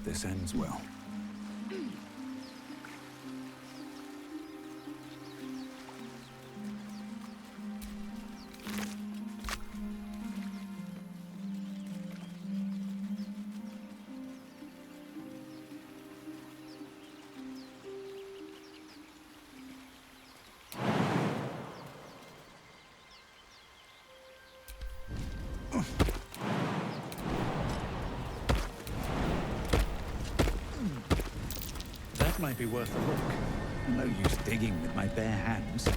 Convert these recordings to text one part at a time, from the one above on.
this ends well. That might be worth a look. No use digging with my bare hands.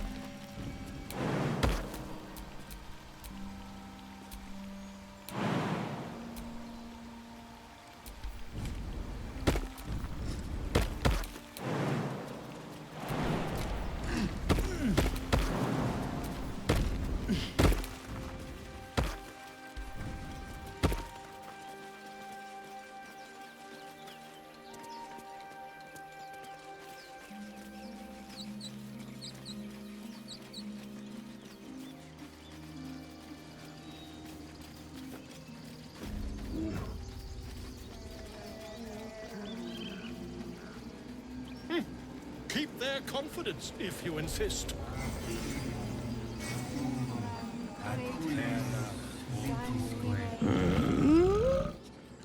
Keep their confidence, if you insist.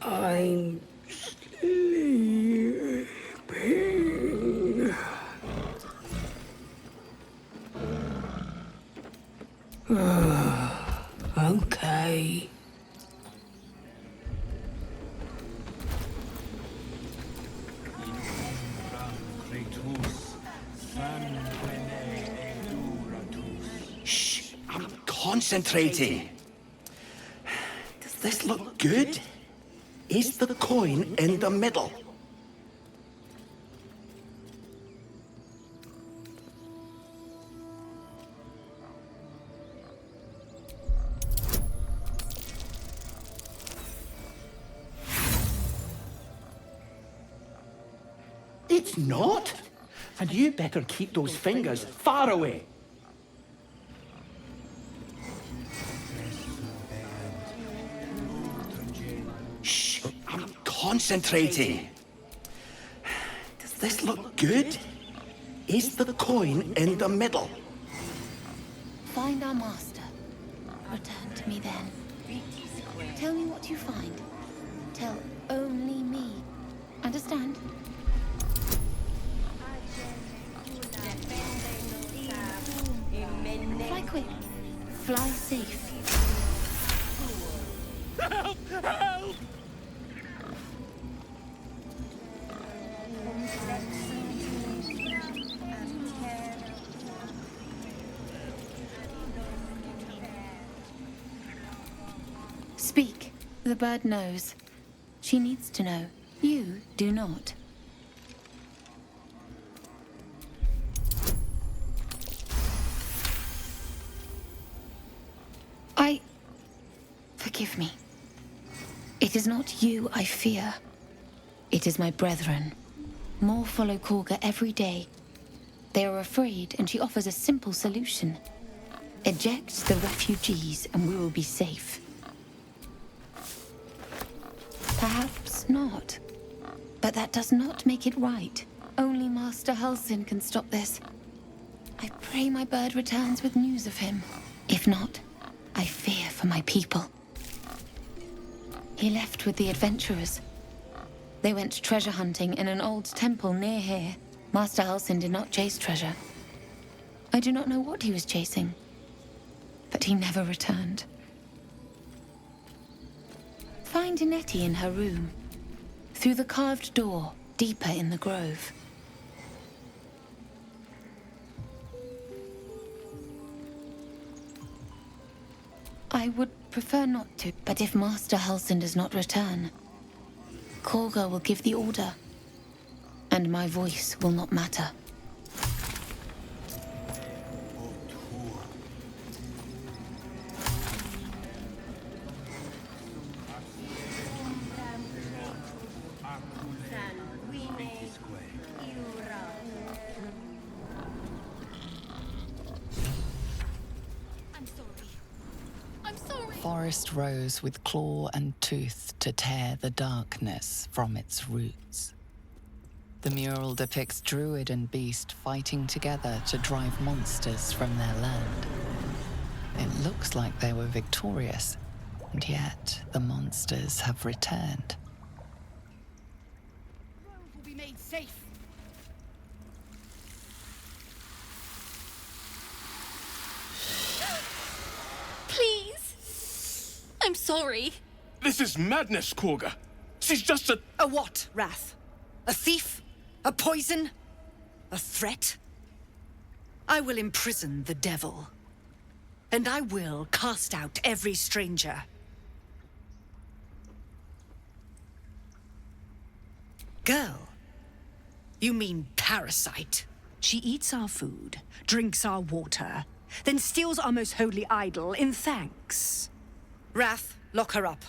I'm sleeping. Okay. Shh, I'm concentrating. Does this look good? Is the coin in the middle? It's not? And you better keep those fingers far away. Shh, I'm concentrating. Does this look good? Is the coin in the middle? Find our master. Return to me then. Tell me what you find. Tell only me. Understand? Fly quick. Fly safe. Help! Help! Speak. The bird knows. She needs to know. You do not. Forgive me. It is not you I fear. It is my brethren. More follow Korga every day. They are afraid, and she offers a simple solution. Eject the refugees, and we will be safe. Perhaps not. But that does not make it right. Only Master Halsin can stop this. I pray my bird returns with news of him. If not, I fear for my people. He left with the adventurers. They went treasure hunting in an old temple near here. Master Halsin did not chase treasure. I do not know what he was chasing, but he never returned. Find Nettie in her room, through the carved door, deeper in the grove. I would prefer not to, but if Master Halsin does not return, Korga will give the order, and my voice will not matter. Forest rose with claw and tooth to to tear the darkness from its roots. The mural depicts druid and beast fighting together to drive monsters from their land. It looks like they were victorious, and yet the monsters have returned. Will be made safe. Please. I'm sorry. This is madness, Korga. She's just a... A what, Wrath? A thief? A poison? A threat? I will imprison the devil. And I will cast out every stranger. Girl, you mean parasite. She eats our food, drinks our water, then steals our most holy idol in thanks. Wrath, lock her up.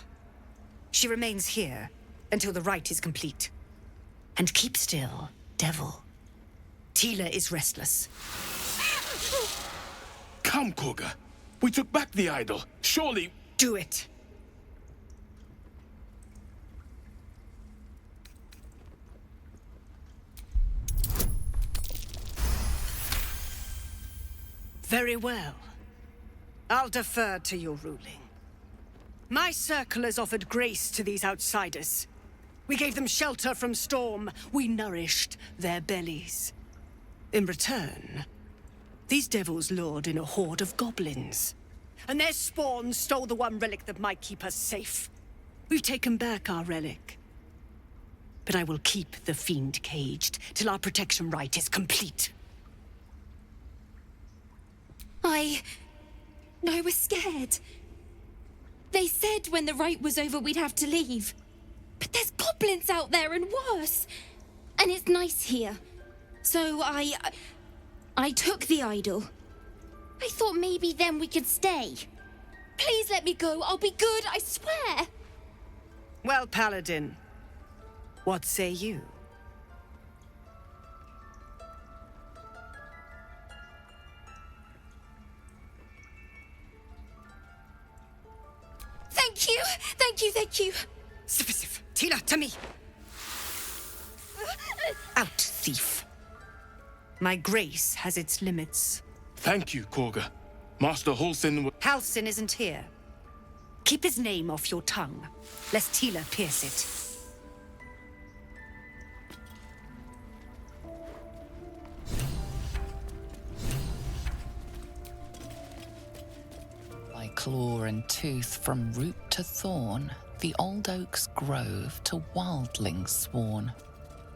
She remains here until the rite is complete. And keep still, devil. Tila is restless. Come, Korga. We took back the idol. Surely... Do it. Very well. I'll defer to your ruling. My circle has offered grace to these outsiders. We gave them shelter from storm. We nourished their bellies. In return, these devils lured in a horde of goblins. And their spawn stole the one relic that might keep us safe. We've taken back our relic. But I will keep the fiend caged till our protection rite is complete. I was scared. They said when the rite was over we'd have to leave. But there's goblins out there and worse. And it's nice here. So I took the idol. I thought maybe then we could stay. Please let me go. I'll be good, I swear. Well, Paladin, what say you? Thank you, thank you, thank you. Sif, Tila, to me! Out, thief. My grace has its limits. Thank you, Korga. Master Halsin... Halsin isn't here. Keep his name off your tongue, lest Tila pierce it. By claw and tooth from root to thorn, the old oak's grove to wildlings sworn.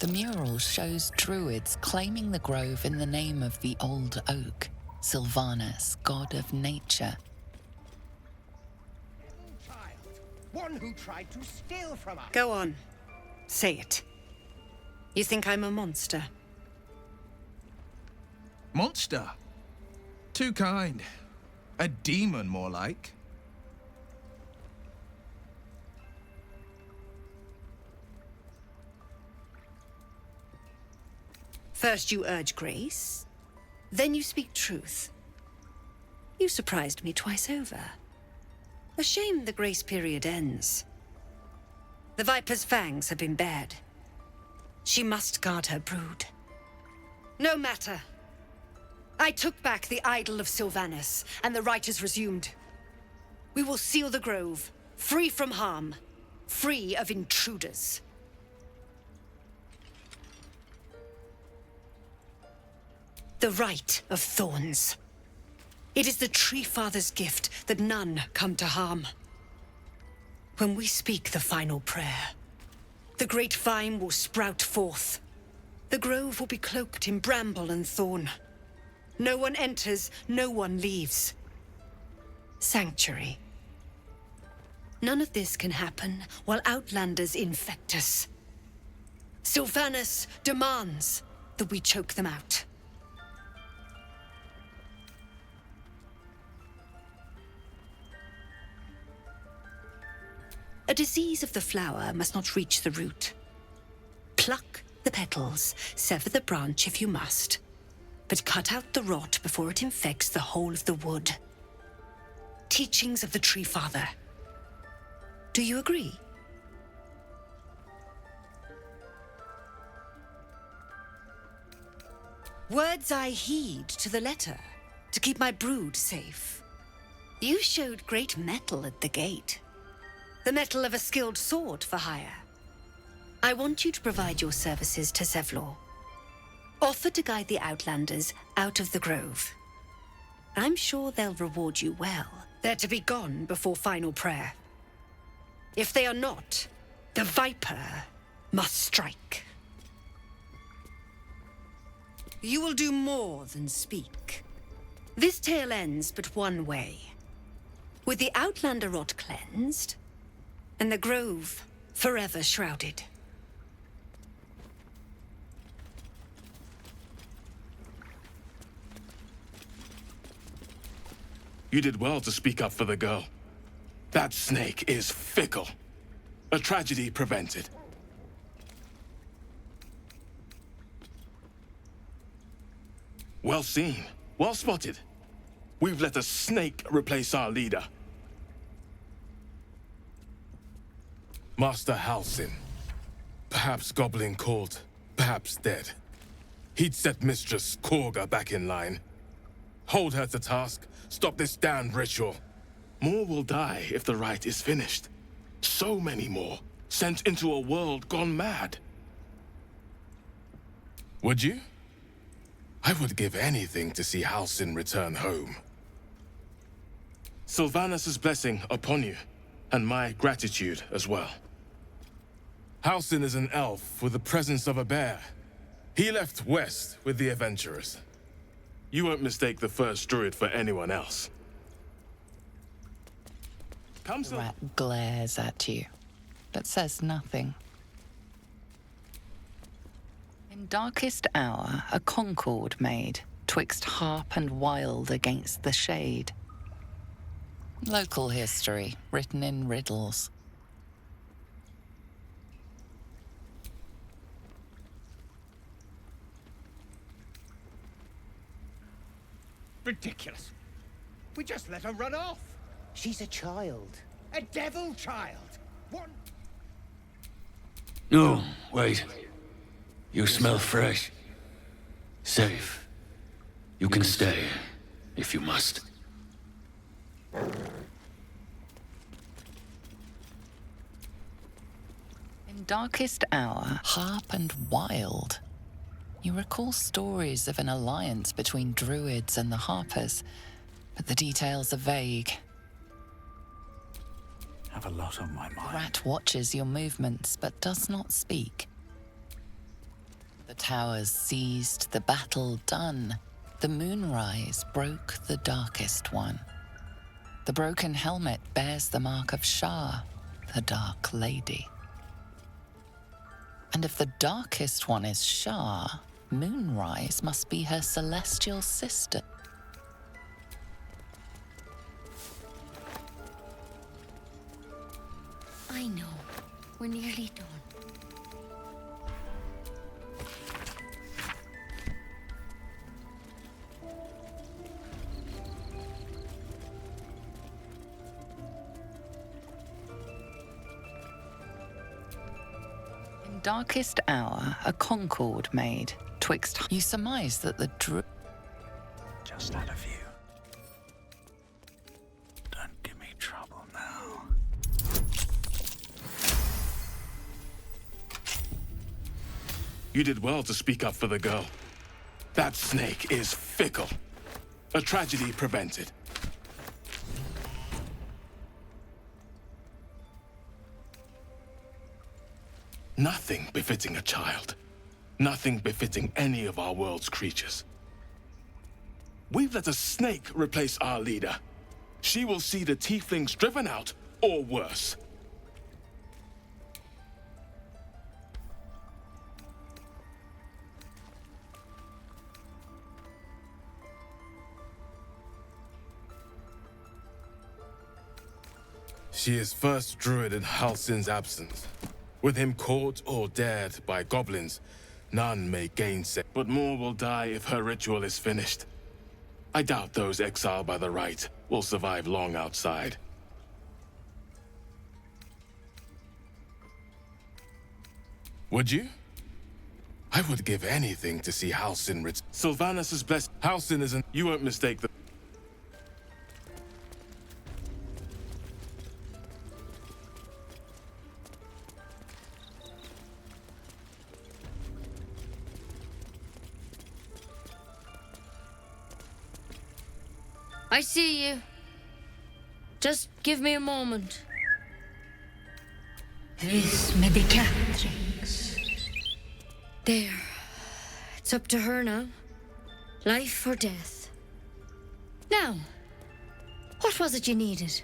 The mural shows druids claiming the grove in the name of the old oak, Sylvanus, god of nature. Child, one who tried to steal from us. Go on. Say it. You think I'm a monster? Monster? Too kind. A demon, more like. First you urge grace, then you speak truth. You surprised me twice over. A shame the grace period ends. The Viper's fangs have been bared. She must guard her brood. No matter. I took back the idol of Sylvanus, and the rite is resumed. We will seal the grove, free from harm, free of intruders. The Rite of Thorns. It is the Tree Father's gift that none come to harm. When we speak the final prayer, the great vine will sprout forth. The grove will be cloaked in bramble and thorn. No one enters, no one leaves. Sanctuary. None of this can happen while outlanders infect us. Sylvanus demands that we choke them out. A disease of the flower must not reach the root. Pluck the petals, sever the branch if you must, but cut out the rot before it infects the whole of the wood. Teachings of the Tree Father. Do you agree? Words I heed to the letter, to keep my brood safe. You showed great mettle at the gate. The mettle of a skilled sword for hire. I want you to provide your services to Zevlor. Offer to guide the Outlanders out of the grove. I'm sure they'll reward you well. They're to be gone before final prayer. If they are not, the Viper must strike. You will do more than speak. This tale ends but one way. With the Outlander rot cleansed, and the grove forever shrouded. You did well to speak up for the girl. That snake is fickle. A tragedy prevented. Well seen. Well spotted. We've let a snake replace our leader. Master Halsin. Perhaps goblin caught, perhaps dead. He'd set Mistress Korga back in line. Hold her to task, stop this damned ritual. More will die if the rite is finished. So many more, sent into a world gone mad. Would you? I would give anything to see Halsin return home. Sylvanus' blessing upon you, and my gratitude as well. Halsin is an elf with the presence of a bear. He left west with the adventurers. You won't mistake the first druid for anyone else. Come, The rat glares at you, but says nothing. In darkest hour, a concord made, twixt harp and wild against the shade. Local history, written in riddles. Ridiculous. We just let her run off. She's a child. A devil child. What? No, wait. You smell fresh. Safe. You can stay, if you must. In darkest hour, harp and wild. You recall stories of an alliance between druids and the Harpers, but the details are vague. Have a lot on my The mind. rat watches your movements, but does not speak. The towers seized, the battle done. The moonrise broke the darkest one. The broken helmet bears the mark of Shah, the Dark Lady. And if the darkest one is Shah, Moonrise must be her celestial sister. I know. We're nearly done. In darkest hour, a concord made twixt. You surmise that the Just had a view. Don't give me trouble now. You did well to speak up for the girl. That snake is fickle. A tragedy prevented. Nothing befitting a child. Nothing befitting any of our world's creatures. We've let a snake replace our leader. She will see the tieflings driven out, or worse. She is first druid in Halsin's absence. With him caught or dared by goblins, none may gainsay. But more will die if her ritual is finished. I doubt those exiled by the rite will survive long outside. Would you? I would give anything to see Halsin rit. Sylvanas is blessed. Halsin isn't. You won't mistake the. I see you. Just give me a moment. This medicatrix. There. It's up to her now. Life or death. Now, what was it you needed?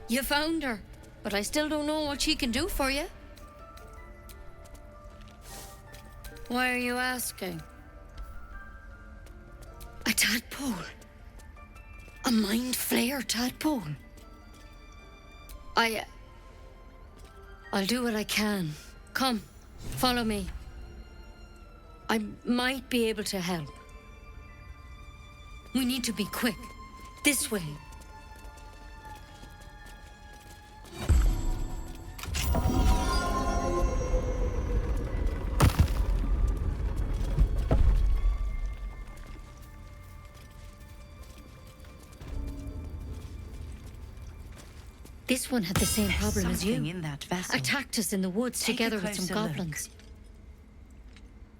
You found her, but I still don't know what she can do for you. Why are you asking? A tadpole. A mind flayer tadpole. I'll do what I can. Come, follow me. I might be able to help. We need to be quick. This way. This one had the same problem as you. In that vessel. Attacked us in the woods Take together a with some closer look. goblins.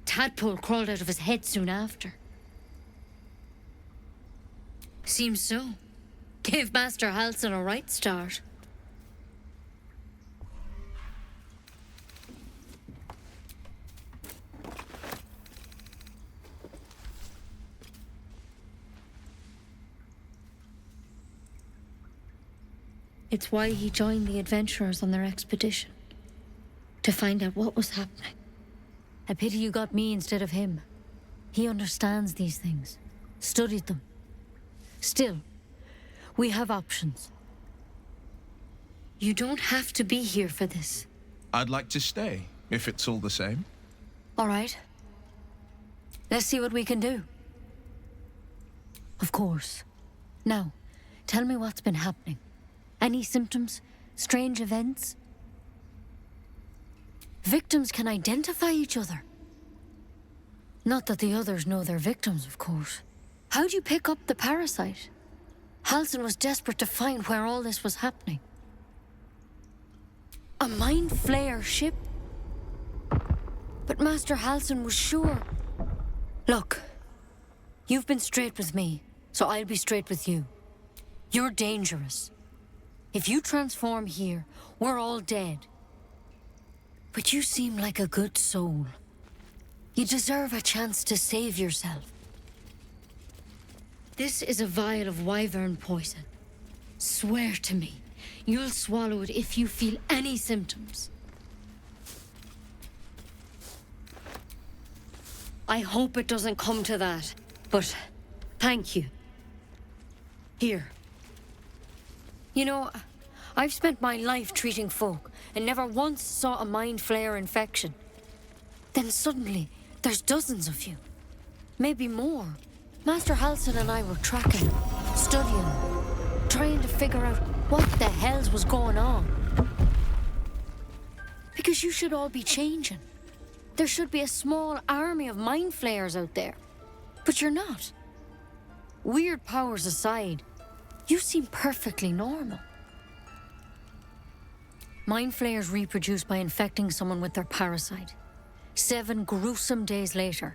Tadpole crawled out of his head soon after. Seems so. Gave Master Halsin a right start. It's why he joined the adventurers on their expedition. To find out what was happening. A pity you got me instead of him. He understands these things. Studied them. Still, we have options. You don't have to be here for this. I'd like to stay, if it's all the same. All right. Let's see what we can do. Of course. Now, tell me what's been happening. Any symptoms? Strange events? Victims can identify each other. Not that the others know they're victims, of course. How'd you pick up the parasite? Halsin was desperate to find where all this was happening. A mind flayer ship? But Master Halsin was sure. Look, you've been straight with me, so I'll be straight with you. You're dangerous. If you transform here, we're all dead. But you seem like a good soul. You deserve a chance to save yourself. This is a vial of wyvern poison. Swear to me, you'll swallow it if you feel any symptoms. I hope it doesn't come to that, but thank you. Here. You know, I've spent my life treating folk and never once saw a mind flayer infection. Then suddenly, there's dozens of you. Maybe more. Master Halsin and I were tracking, studying, trying to figure out what the hells was going on. Because you should all be changing. There should be a small army of mind flayers out there. But you're not. Weird powers aside, you seem perfectly normal. Mind flayers reproduce by infecting someone with their parasite. 7 gruesome days later,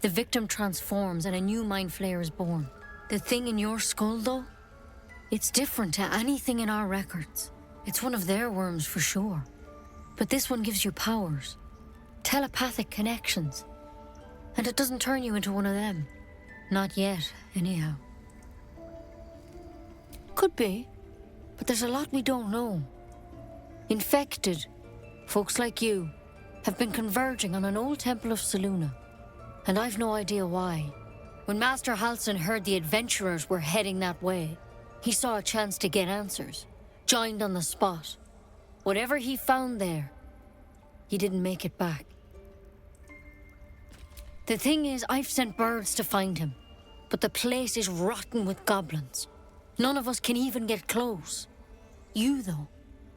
the victim transforms and a new mind flayer is born. The thing in your skull, though, it's different to anything in our records. It's one of their worms for sure. But this one gives you powers. Telepathic connections. And it doesn't turn you into one of them. Not yet, anyhow. Could be, but there's a lot we don't know. Infected, folks like you, have been converging on an old temple of Selûne. And I've no idea why. When Master Halsin heard the adventurers were heading that way, he saw a chance to get answers. Joined on the spot. Whatever he found there, he didn't make it back. The thing is, I've sent birds to find him, but the place is rotten with goblins. None of us can even get close. You, though,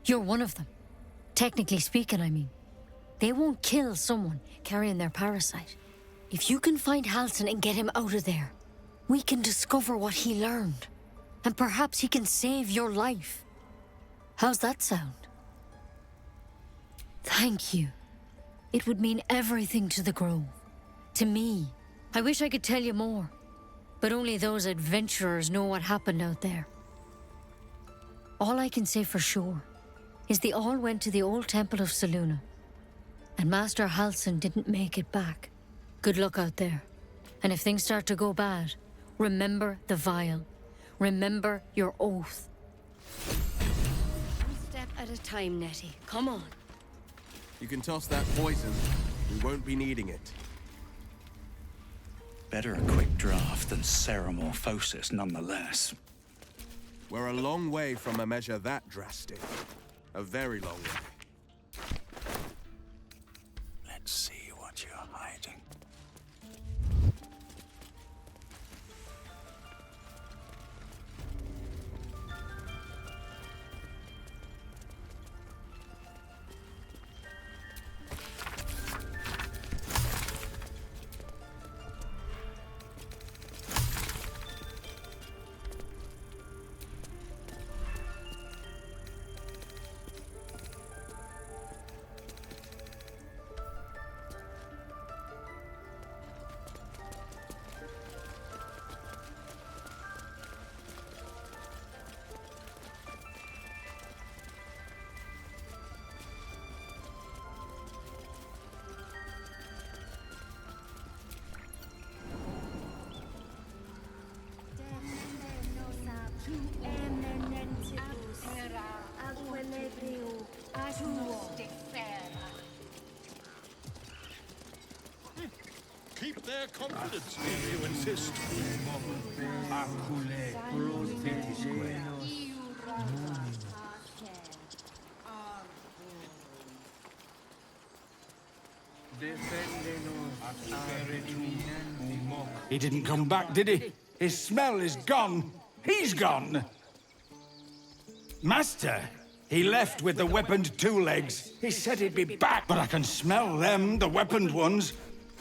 you're one of them. Technically speaking, I mean. They won't kill someone carrying their parasite. If you can find Halsin and get him out of there, we can discover what he learned. And perhaps he can save your life. How's that sound? Thank you. It would mean everything to the Grove. To me. I wish I could tell you more. But only those adventurers know what happened out there. All I can say for sure is they all went to the old temple of Selûne. And Master Halsin didn't make it back. Good luck out there. And if things start to go bad, remember the vial. Remember your oath. One step at a time, Nettie. Come on. You can toss that poison. We won't be needing it. Better a quick draft than ceremorphosis, nonetheless. We're a long way from a measure that drastic. A very long way. Let's see what you're hiding. Keep their confidence if you insist. He didn't come back, did he? His smell is gone. He's gone. Master, he left with the weaponed two legs. He said he'd be back, but I can smell them, the weaponed ones,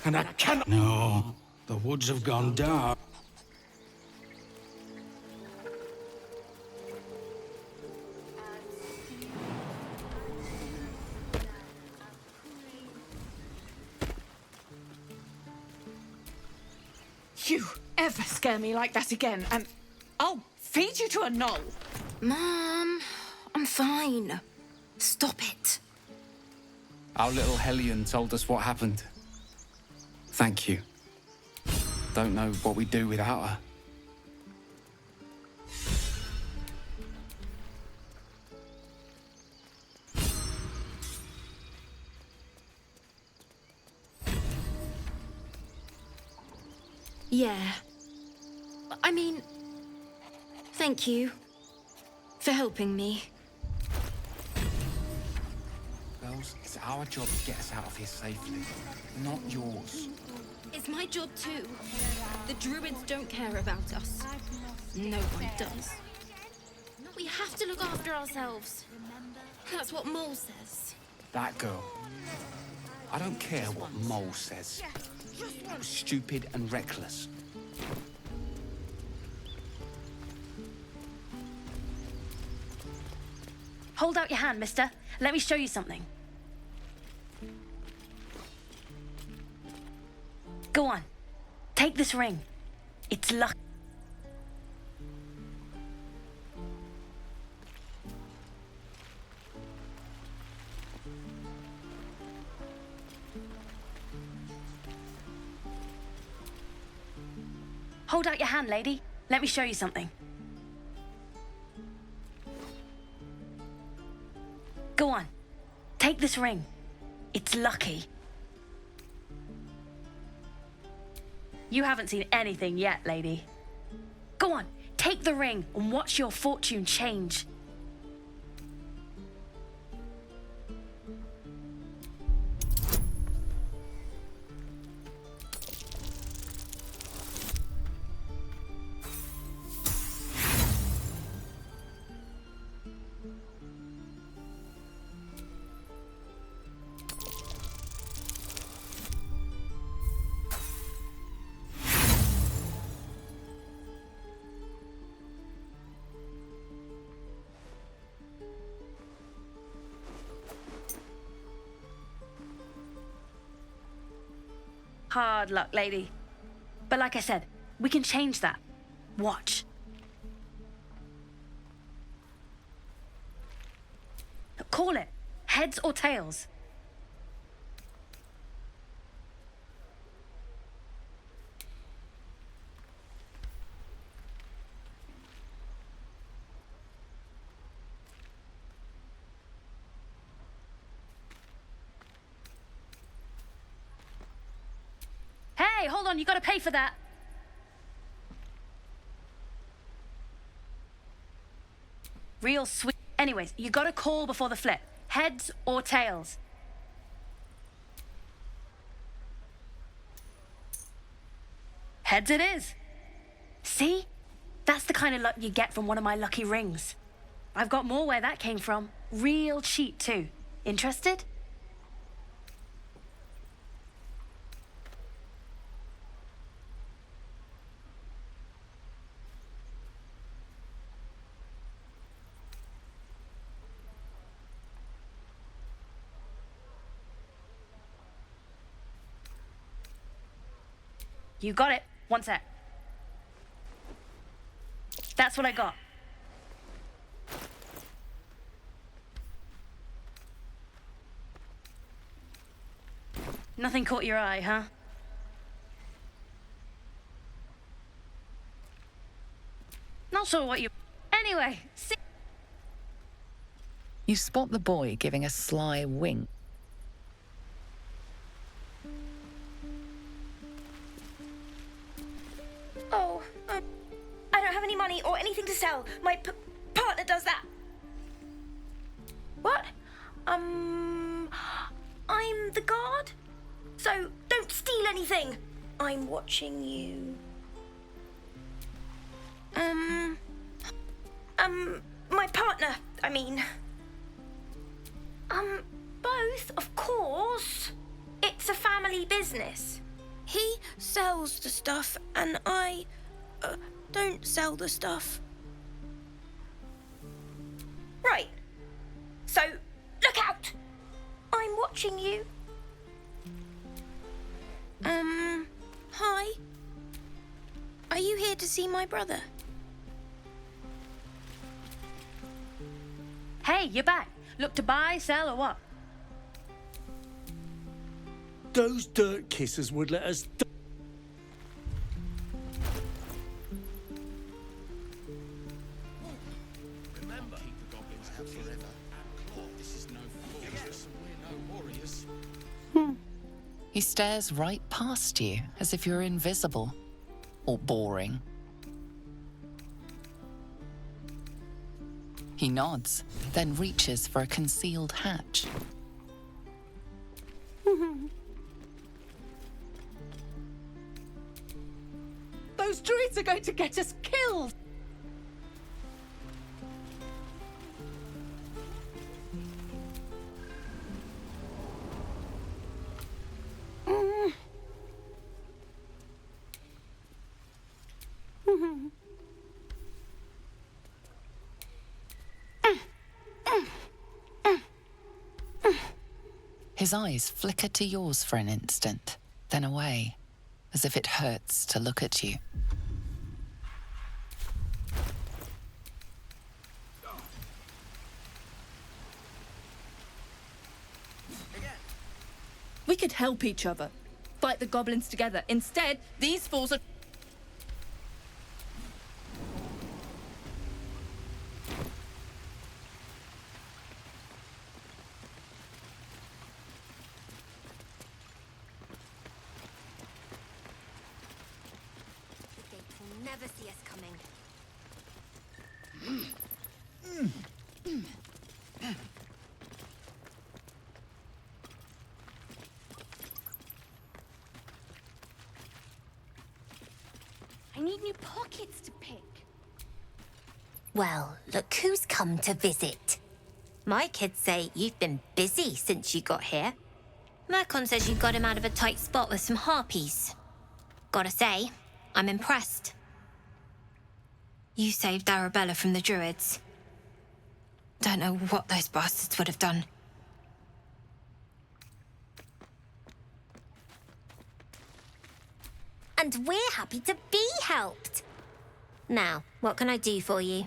and I cannot... No, the woods have gone dark. You ever scare me like that again, and I'll feed you to a knoll. Mom, I'm fine. Stop it. Our little Hellion told us what happened. Thank you. Don't know what we'd do without her. Yeah. I mean, thank you for helping me. Girls, it's our job to get us out of here safely, not yours. It's my job too. The druids don't care about us. No one does. We have to look after ourselves. That's what Mole says. That girl. I don't care what Mole says. That was stupid and reckless. Hold out your hand, mister. Let me show you something. Go on. Take this ring. It's luck. Hold out your hand, lady. Let me show you something. Go on. Take this ring. It's lucky. You haven't seen anything yet, lady. Go on. Take the ring and watch your fortune change. Hard luck, lady. But like I said, we can change that. Watch. Call it. Heads or tails. Hey, hold on, you gotta pay for that. Real sweet. Anyways, you gotta call before the flip. Heads or tails. Heads it is. See? That's the kind of luck you get from one of my lucky rings. I've got more where that came from. Real cheap too. Interested? You got it. One sec. That's what I got. Nothing caught your eye, huh? Not sure what you... Anyway, see... You spot the boy giving a sly wink. Oh, I don't have any money or anything to sell. My partner does that. What? I'm the guard. So don't steal anything. I'm watching you. My partner, I mean. Both, of course. It's a family business. He sells the stuff, and I don't sell the stuff. Right. So, look out! I'm watching you. Hi. Are you here to see my brother? Hey, you're back. Look to buy, sell, or what? Those dirt kissers would let us... Remember, keep the goblins out forever. And Claw, this is no fortress, and we're no warriors. He stares right past you, as if you're invisible. Or boring. He nods, then reaches for a concealed hatch. Those druids are going to get us killed! His eyes flicker to yours for an instant, then away, as if it hurts to look at you. We could help each other. Fight the goblins together. Instead, these fools are... The gate will never see us coming. I need new pockets to pick. Well, look who's come to visit. My kids say you've been busy since you got here. Mercon says you got him out of a tight spot with some harpies. Gotta say, I'm impressed. You saved Arabella from the druids. Don't know what those bastards would have done. And we're happy to be helped. Now, what can I do for you?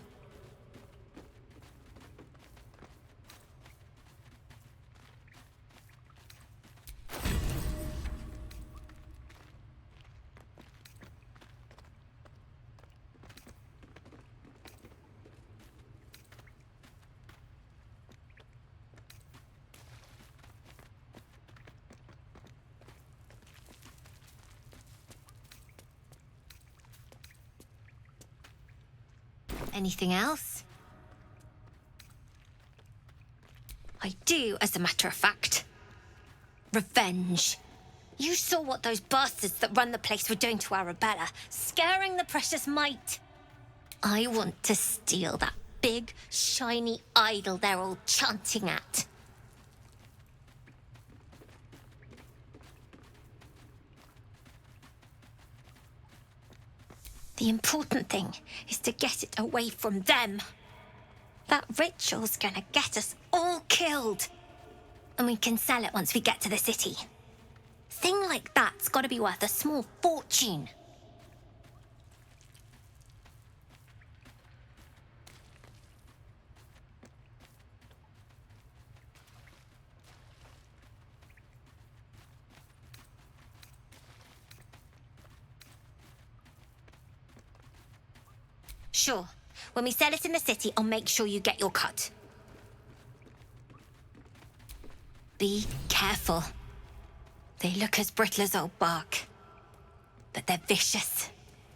Anything else? I do, as a matter of fact. Revenge. You saw what those bastards that run the place were doing to Arabella, scaring the precious mite. I want to steal that big, shiny idol they're all chanting at. The important thing is to get it away from them. That ritual's gonna get us all killed. And we can sell it once we get to the city. Thing like that's gotta be worth a small fortune. Sure. When we sell it in the city, I'll make sure you get your cut. Be careful. They look as brittle as old bark. But they're vicious.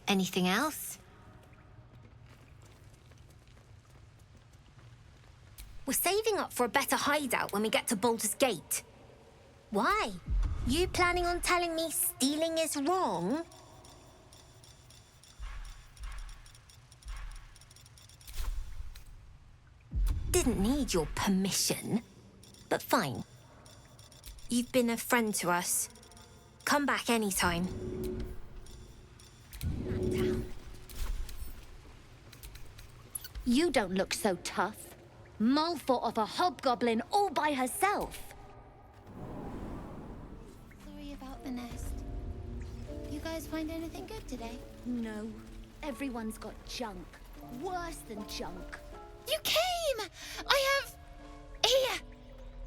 Anything else? We're saving up for a better hideout when we get to Baldur's Gate. Why? You planning on telling me stealing is wrong? Didn't need your permission, but fine. You've been a friend to us. Come back anytime. You don't look so tough. Mull fought off a hobgoblin all by herself. Sorry about the nest. You guys find anything good today? No. Everyone's got junk. Worse than junk. You came! I have... Here!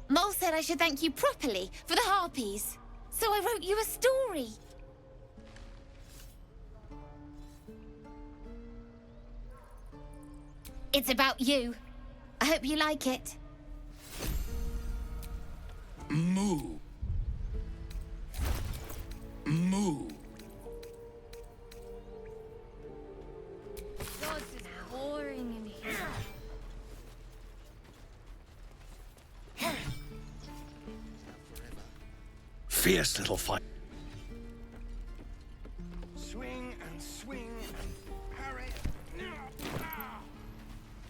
Mole said I should thank you properly for the harpies. So I wrote you a story. It's about you. I hope you like it. Moo. Moo. God, it's boring in here. Fierce little fight. Swing and swing and parry.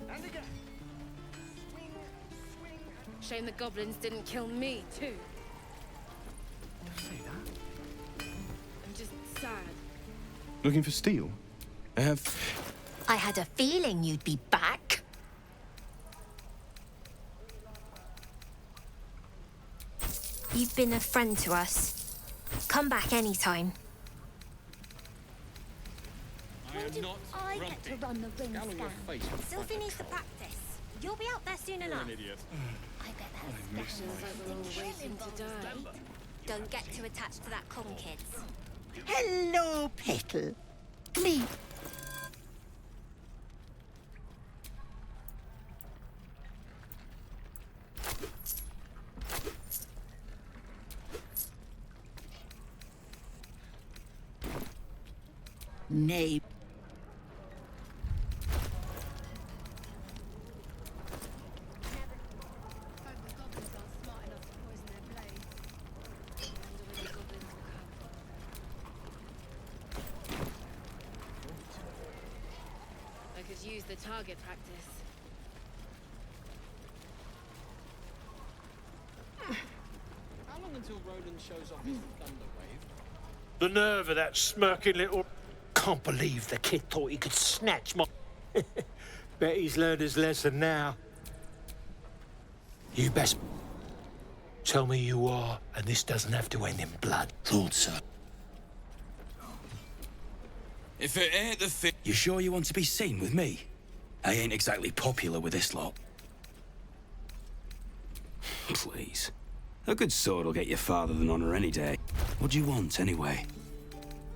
And again. Swing, swing. Shame the goblins didn't kill me, too. Say that? I'm just sad. Looking for steel? I have... I had a feeling you'd be back. You've been a friend to us. Come back anytime. I get to run the ring scan. Sylvie needs to practice. You'll be out there soon enough. idiot. I bet that scan is Waiting to die. Don't get too attached to that con, kids. Hello, Petal. Me. Nay. I could use the target practice. How long until Roland shows off his thunder wave? The nerve of that smirking little... Can't believe the kid thought he could snatch my... Bet he's learned his lesson now. You best... Tell me you are, and this doesn't have to end in blood. Thought so. If it ain't the thing... You sure you want to be seen with me? I ain't exactly popular with this lot. Please. A good sword will get you farther than honor any day. What do you want, anyway?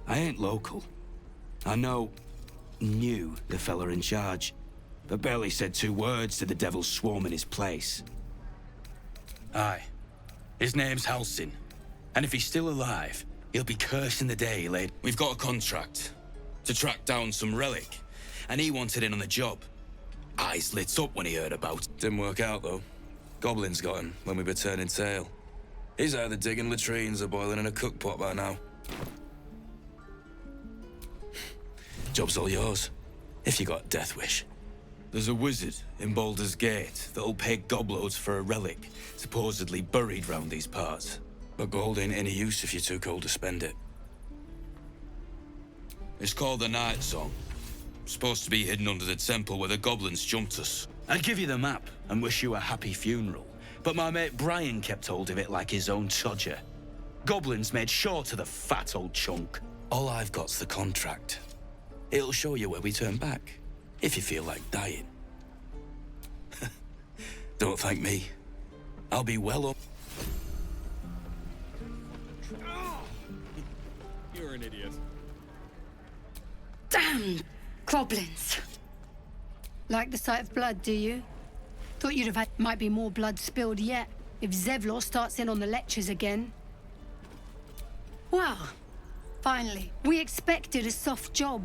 I ain't local. I knew the fella in charge, but barely said 2 words to the devil swarm in his place. Aye. His name's Halsin. And if he's still alive, he'll be cursing the day he laid... We've got a contract to track down some relic, and he wanted in on the job. Eyes lit up when he heard about it. Didn't work out, though. Goblins got him when we were turning tail. He's either digging latrines or boiling in a cookpot by now. Job's all yours, if you got a death wish. There's a wizard in Baldur's Gate that'll pay gobloads for a relic supposedly buried round these parts. But gold ain't any use if you're too cold to spend it. It's called the Night Song. Supposed to be hidden under the temple where the goblins jumped us. I'd give you the map and wish you a happy funeral, but my mate Brian kept hold of it like his own todger. Goblins made sure to the fat old chunk. All I've got's the contract. It'll show you where we turn back, if you feel like dying. Don't thank me. I'll be well up. You're an idiot. Damn goblins. Like the sight of blood, do you? Thought you'd have had... Might be more blood spilled yet, if Zevlor starts in on the lectures again. Well, finally. We expected a soft job.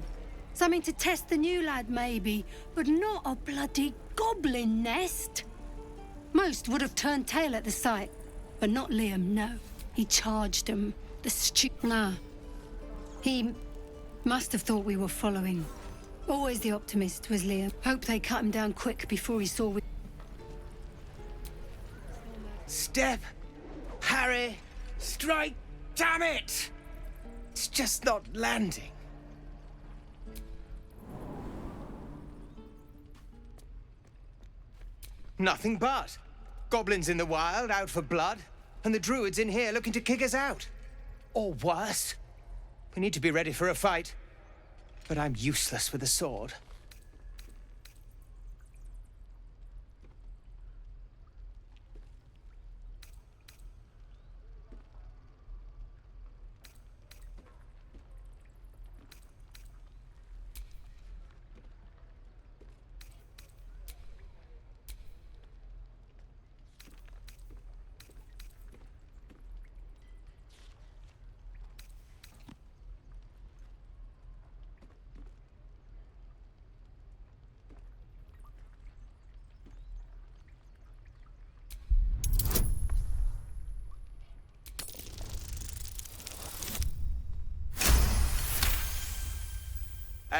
Something to test the new lad, maybe, but not a bloody goblin nest. Most would have turned tail at the sight, but not Liam, no. He charged them, Nah. He must have thought we were following. Always the optimist was Liam. Hope they cut him down quick before he saw we... Step, parry, strike, damn it! It's just not landing. Nothing but. Goblins in the wild, out for blood, and the druids in here looking to kick us out. Or worse. We need to be ready for a fight. But I'm useless with a sword.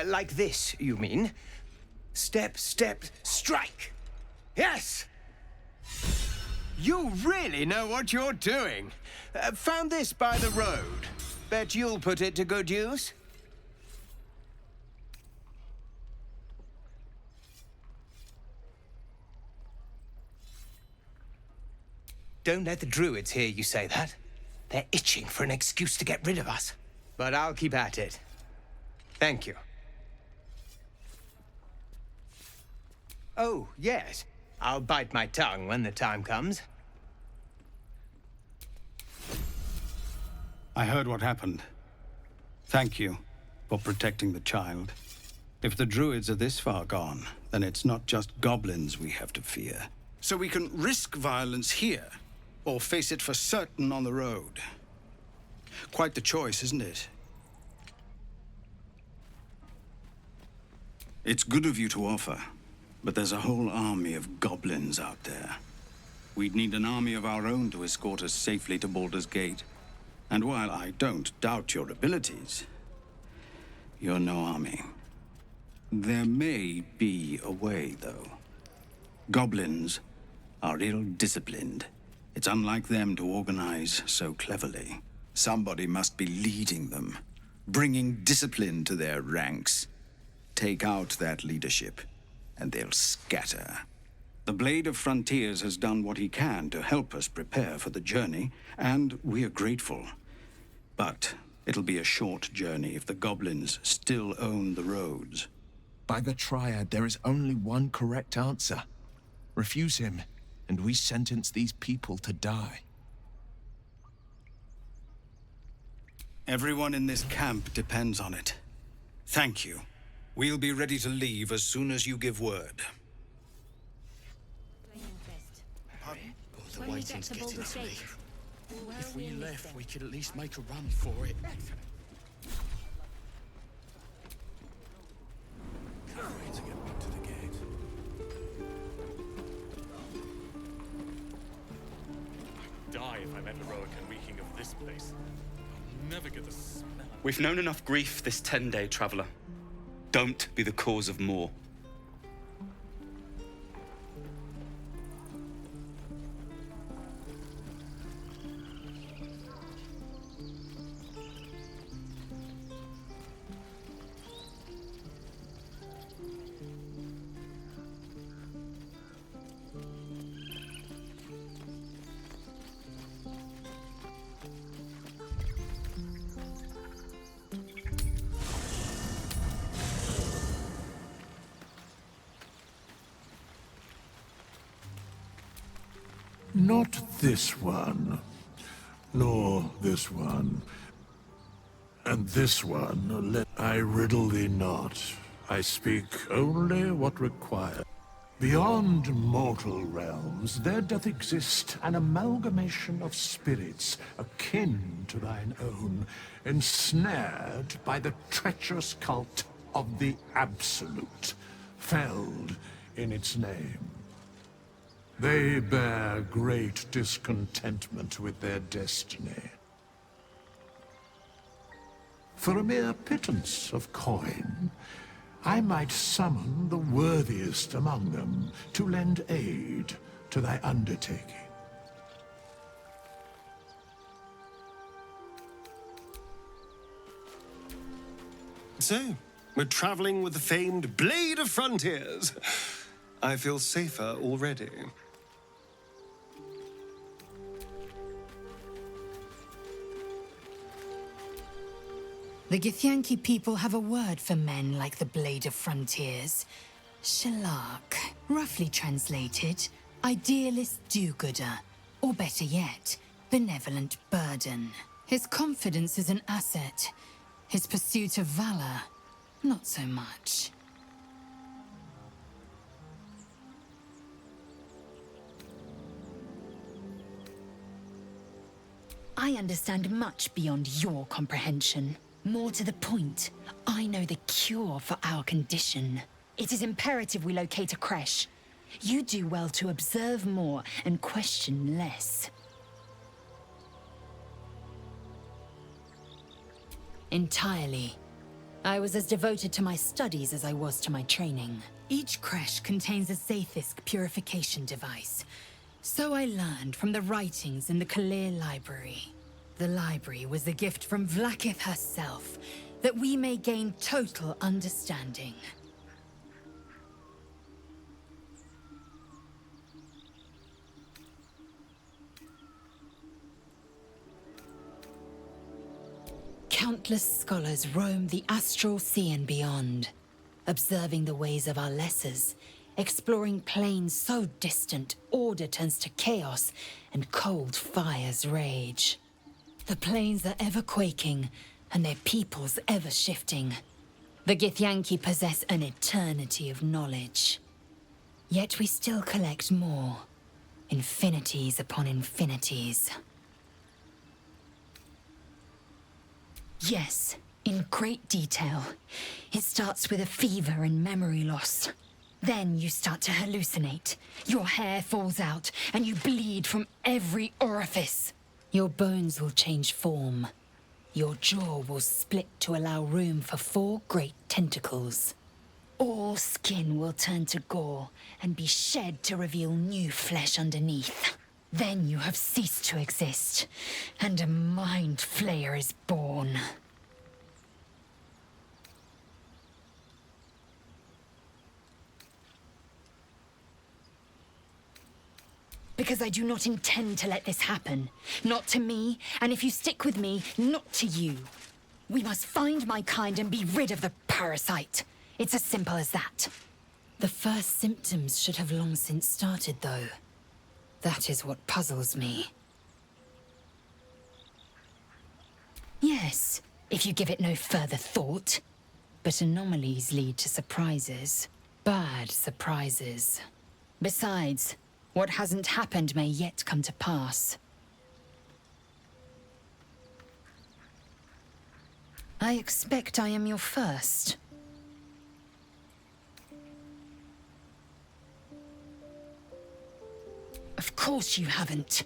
Like this, you mean? Step, step, strike! Yes! You really know what you're doing. Found this by the road. Bet you'll put it to good use. Don't let the druids hear you say that. They're itching for an excuse to get rid of us. But I'll keep at it. Thank you. Oh, yes. I'll bite my tongue when the time comes. I heard what happened. Thank you for protecting the child. If the druids are this far gone, then it's not just goblins we have to fear. So we can risk violence here, or face it for certain on the road. Quite the choice, isn't it? It's good of you to offer, but there's a whole army of goblins out there. We'd need an army of our own to escort us safely to Baldur's Gate. And while I don't doubt your abilities, you're no army. There may be a way, though. Goblins are ill-disciplined. It's unlike them to organize so cleverly. Somebody must be leading them, bringing discipline to their ranks. Take out that leadership, and they'll scatter. The Blade of Frontiers has done what he can to help us prepare for the journey, and we are grateful. But It'll be a short journey if the goblins still own the roads. By the Triad, there is only one correct answer. Refuse him, and we sentence these people to die. Everyone in this camp depends on it. Thank you. We'll be ready to leave as soon as you give word. The waiting's getting to me. If we left, we could at least make a run for it. Can't wait to get back to the gate. I'd die if I met the Roican reeking of this place. I'll never get the smell. We've known enough grief this 10-day traveler. Don't be the cause of more. Not this one, nor this one, and this one. I riddle thee not. I speak only what required. Beyond mortal realms, there doth exist an amalgamation of spirits akin to thine own, ensnared by the treacherous cult of the Absolute, felled in its name. They bear great discontentment with their destiny. For a mere pittance of coin, I might summon the worthiest among them to lend aid to thy undertaking. So, we're traveling with the famed Blade of Frontiers. I feel safer already. The Githyanki people have a word for men like the Blade of Frontiers. Shalak, roughly translated, idealist do-gooder, or better yet, benevolent burden. His confidence is an asset. His pursuit of valor, not so much. I understand much beyond your comprehension. More to the point, I know the cure for our condition. It is imperative we locate a creche. You do well to observe more and question less. Entirely. I was as devoted to my studies as I was to my training. Each creche contains a Zaithisk purification device. So I learned from the writings in the Kalir Library. The library was a gift from Vlaakith herself, that we may gain total understanding. Countless scholars roam the astral sea and beyond, observing the ways of our lessers, exploring planes so distant, order turns to chaos, and cold fires rage. The planes are ever quaking, and their peoples ever shifting. The Githyanki possess an eternity of knowledge. Yet we still collect more. Infinities upon infinities. Yes, in great detail. It starts with a fever and memory loss. Then you start to hallucinate. Your hair falls out, and you bleed from every orifice. Your bones will change form. Your jaw will split to allow room for 4 great tentacles. All skin will turn to gore and be shed to reveal new flesh underneath. Then you have ceased to exist, and a mind flayer is born. Because I do not intend to let this happen. Not to me, and if you stick with me, not to you. We must find my kind and be rid of the parasite. It's as simple as that. The first symptoms should have long since started, though. That is what puzzles me. Yes, if you give it no further thought. But anomalies lead to surprises. Bad surprises. Besides, what hasn't happened may yet come to pass. I expect I am your first. Of course you haven't.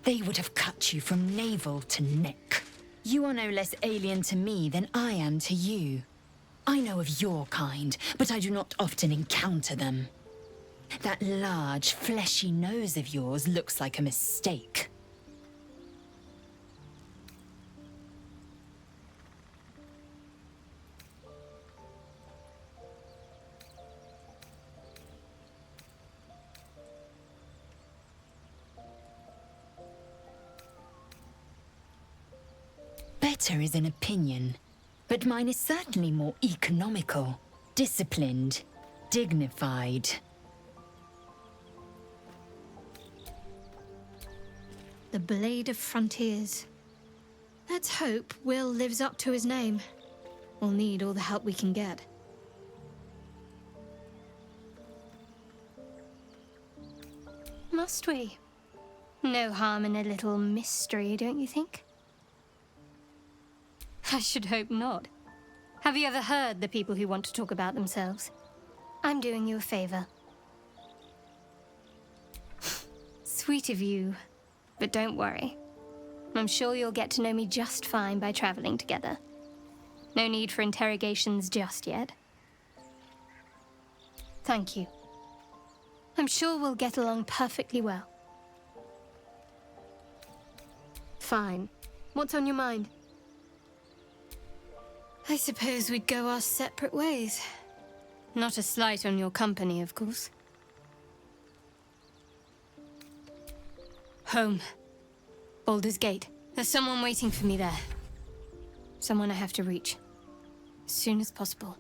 They would have cut you from navel to neck. You are no less alien to me than I am to you. I know of your kind, but I do not often encounter them. That large, fleshy nose of yours looks like a mistake. Better is an opinion, but mine is certainly more economical, disciplined, dignified. The Blade of Frontiers. Let's hope Will lives up to his name. We'll need all the help we can get. Must we? No harm in a little mystery, don't you think? I should hope not. Have you ever heard the people who want to talk about themselves? I'm doing you a favor. Sweet of you, but don't worry. I'm sure you'll get to know me just fine by traveling together. No need for interrogations just yet. Thank you. I'm sure we'll get along perfectly well. Fine. What's on your mind? I suppose we'd go our separate ways. Not a slight on your company, of course. Home. Baldur's Gate. There's someone waiting for me there. Someone I have to reach. As soon as possible.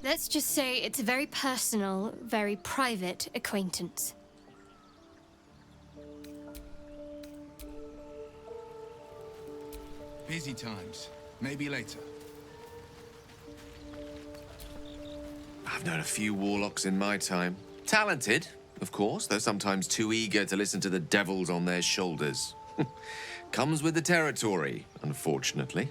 Let's just say it's a very personal, very private acquaintance. Busy times. Maybe later. I've known a few warlocks in my time. Talented, of course, though sometimes too eager to listen to the devils on their shoulders. Comes with the territory, unfortunately.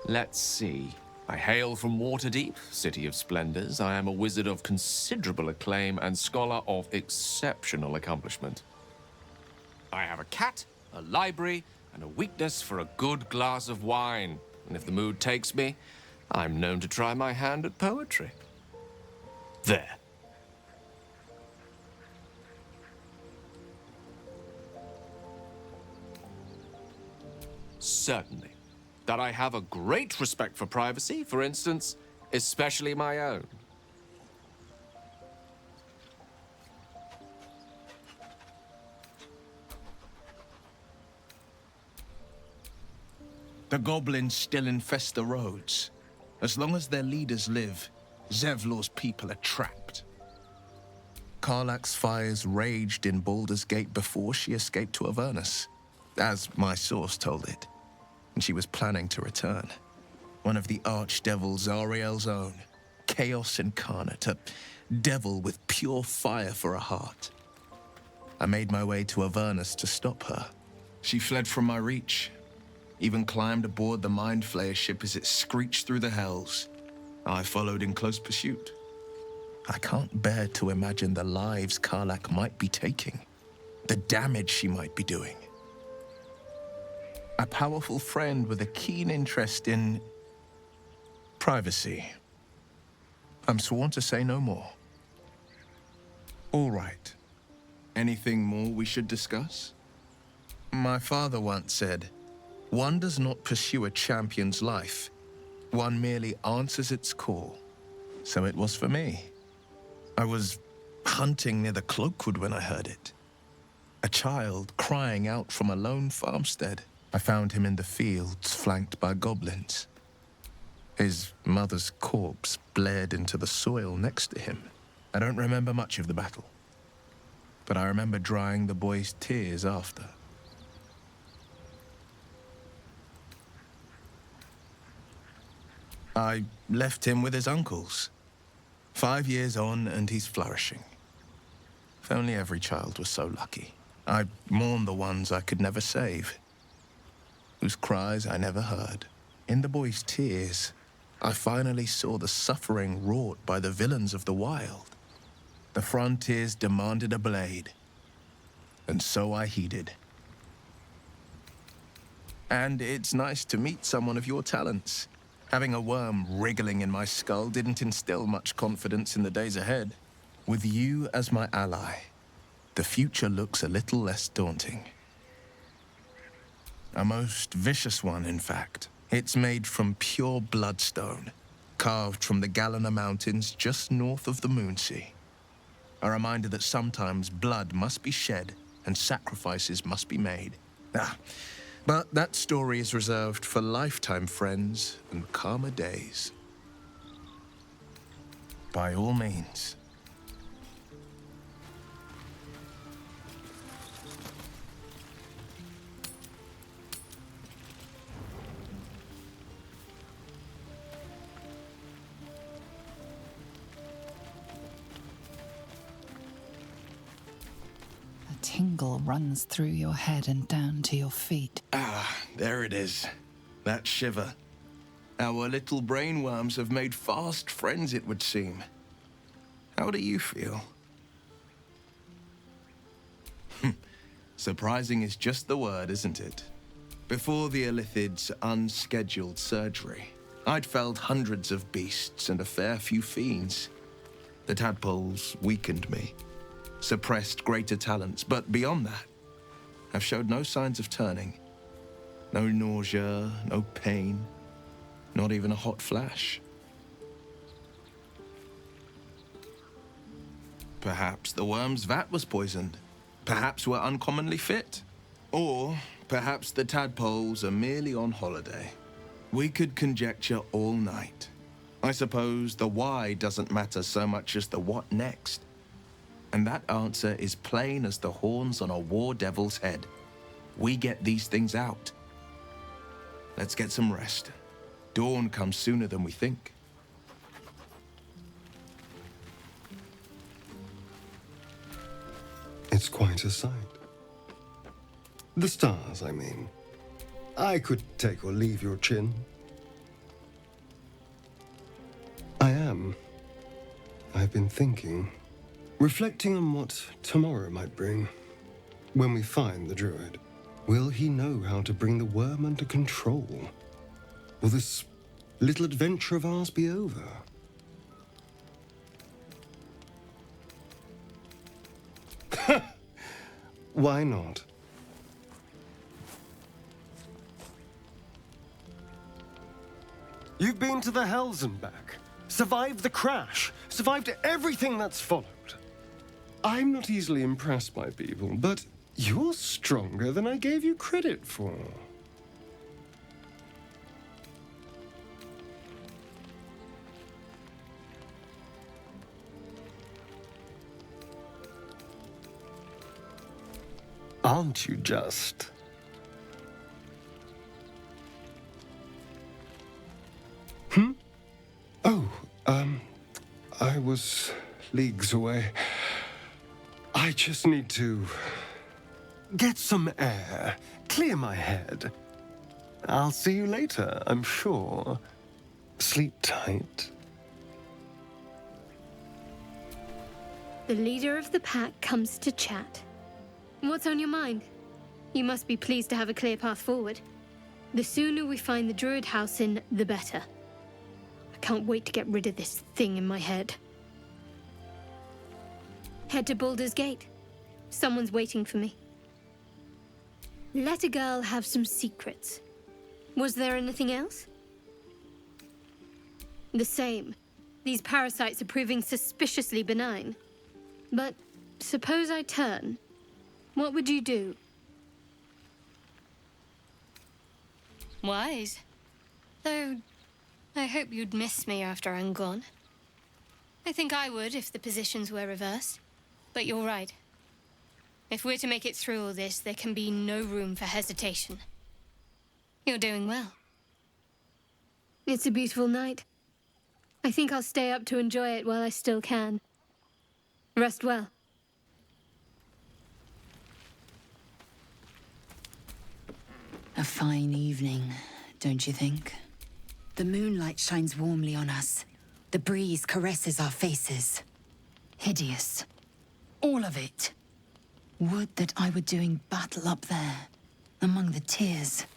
Let's see. I hail from Waterdeep, City of Splendors. I am a wizard of considerable acclaim and scholar of exceptional accomplishment. I have a cat, a library, and a weakness for a good glass of wine. And if the mood takes me, I'm known to try my hand at poetry. There. Certainly. That I have a great respect for privacy, for instance, especially my own. The goblins still infest the roads. As long as their leaders live, Zevlor's people are trapped. Karlach's fires raged in Baldur's Gate before she escaped to Avernus, as my source told it. And she was planning to return. One of the archdevils Ariel's own, chaos incarnate, a devil with pure fire for a heart. I made my way to Avernus to stop her. She fled from my reach, even climbed aboard the Mind Flayer ship as it screeched through the hells. I followed in close pursuit. I can't bear to imagine the lives Karlach might be taking, the damage she might be doing. A powerful friend with a keen interest in privacy. I'm sworn to say no more. All right. Anything more we should discuss? My father once said, one does not pursue a champion's life. One merely answers its call. So it was for me. I was hunting near the Cloakwood when I heard it. A child crying out from a lone farmstead. I found him in the fields, flanked by goblins. His mother's corpse bled into the soil next to him. I don't remember much of the battle, but I remember drying the boy's tears after. I left him with his uncles. 5 years on, and he's flourishing. If only every child was so lucky. I mourn the ones I could never save, whose cries I never heard. In the boy's tears, I finally saw the suffering wrought by the villains of the wild. The frontiers demanded a blade, and so I heeded. And it's nice to meet someone of your talents. Having a worm wriggling in my skull didn't instill much confidence in the days ahead. With you as my ally, the future looks a little less daunting. A most vicious one, in fact. It's made from pure bloodstone, carved from the Galena Mountains just north of the Moonsea. A reminder that sometimes blood must be shed and sacrifices must be made. But that story is reserved for lifetime friends and calmer days. By all means. A tingle runs through your head and down to your feet. There it is. That shiver. Our little brainworms have made fast friends, it would seem. How do you feel? Surprising is just the word, isn't it? Before the Illithid's unscheduled surgery, I'd felled hundreds of beasts and a fair few fiends. The tadpoles weakened me, suppressed greater talents, but beyond that, I've showed no signs of turning. No nausea, no pain, not even a hot flash. Perhaps the worm's vat was poisoned. Perhaps we're uncommonly fit. Or perhaps the tadpoles are merely on holiday. We could conjecture all night. I suppose the why doesn't matter so much as the what next. And that answer is plain as the horns on a war devil's head. We get these things out. Let's get some rest. Dawn comes sooner than we think. It's quite a sight. The stars, I mean. I could take or leave your chin. I am. I've been thinking, reflecting on what tomorrow might bring. When we find the druid, will he know how to bring the worm under control? Will this little adventure of ours be over? Why not? You've been to the Hells and back, survived the crash, survived everything that's followed. I'm not easily impressed by people, but you're stronger than I gave you credit for. Aren't you just? Oh, I was leagues away. I just need to get some air, clear my head. I'll see you later, I'm sure. Sleep tight. The leader of the pack comes to chat. What's on your mind? You must be pleased to have a clear path forward. The sooner we find the druid house in, the better. I can't wait to get rid of this thing in my head. Head to Baldur's Gate. Someone's waiting for me. Let a girl have some secrets. Was there anything else? The same. These parasites are proving suspiciously benign. But suppose I turn. What would you do? Wise. Though, I hope you'd miss me after I'm gone. I think I would if the positions were reversed. But you're right. If we're to make it through all this, there can be no room for hesitation. You're doing well. It's a beautiful night. I think I'll stay up to enjoy it while I still can. Rest well. A fine evening, don't you think? The moonlight shines warmly on us. The breeze caresses our faces. Hideous. All of it. Would that I were doing battle up there, among the tears.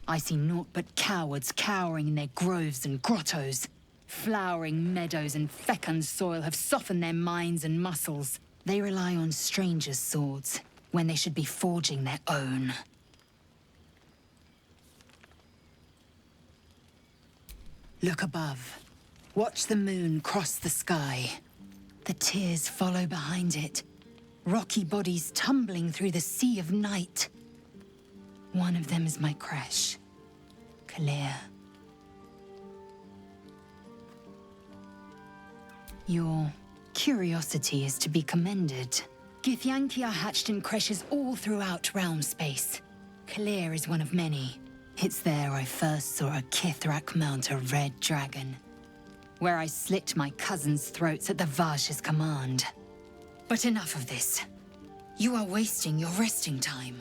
I see naught but cowards cowering in their groves and grottos. Flowering meadows and fecund soil have softened their minds and muscles. They rely on strangers' swords when they should be forging their own. Look above. Watch the moon cross the sky. The tears follow behind it. Rocky bodies tumbling through the sea of night. One of them is my creche. Kalir. Your curiosity is to be commended. Githyanki are hatched in creches all throughout realm space. Kalir is one of many. It's there I first saw a Kithrak mount a red dragon. Where I slit my cousins' throats at the Vash's command. But enough of this. You are wasting your resting time.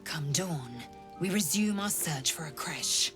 Come dawn, we resume our search for a creche.